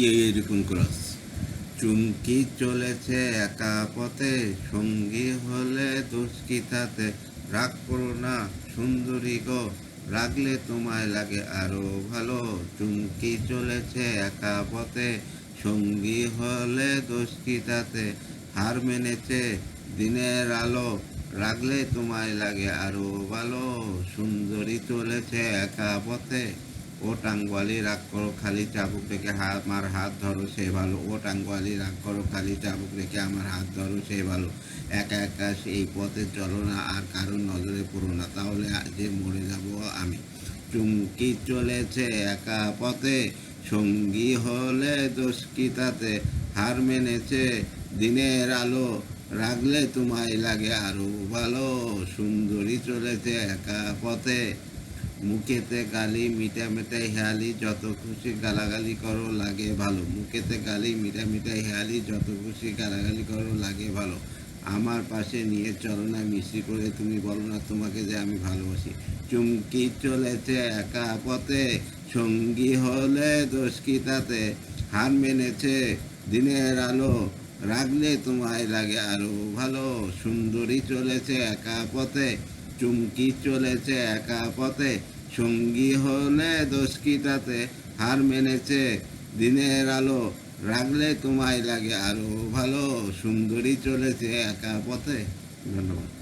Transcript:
এরকম ক্রস। চুমকি চলেছে একা পথে, সঙ্গী হলে দোষ কি তাতে? রাগ করো না সুন্দরী গো, রাগলে তোমায় লাগে আরো ভালো। চুমকি চলেছে একা পথে, সঙ্গী হলে দোষ কি তাতে? হার মেনেছে দিনের আলো, রাগলে তোমায় লাগে আরো ভালো। সুন্দরী চলেছে একা পথে, ও টাঙ্গুয়ালি রাগ করো খালি চাবুক রেখে আমার হাত ধরো সে ভালো। ও টাঙ্গুয়ালি রাগ করো খালি চাবুক রেখে আমার হাত ধরো সে ভালো। একা একা এই পথে চলো না, আর কারোর নজরে পড়ো না, তাহলে যে মরে যাব আমি। চুমকি চলেছে একা পথে, সঙ্গী হলে দোষ কি তাতে? হার মেনেছে দিনের আলো, রাগলে তোমায় লাগে আরো ভালো। সুন্দরী চলেছে একা পথে, মুখেতে গালি মিঠা মিঠাই হেয়ালি, যত খুশি গালাগালি করো লাগে ভালো। মুখেতে গালি মিঠা মিঠাই হেয়ালি, যত খুশি গালাগালি করো লাগে ভালো। আমার পাশে নিয়ে চলো না মিষ্টি করে, তুমি বলো না তোমাকে যে আমি ভালোবাসি। চুমকি চলেছে একা পথে, সঙ্গী হলে দোষ কি তাতে? হার মেনেছে দিনের আলো, রাগলে তোমায় লাগে আরো ভালো। সুন্দরী চলেছে একা পথে, চুমকি চলেছে একা পথে, সঙ্গী হলে দোষ কি তাতে? হার মেনেছে দিনের আলো, রাগলে তোমায় লাগে আরো ভালো। সুন্দরী চলেছে একা পথে। ধন্যবাদ।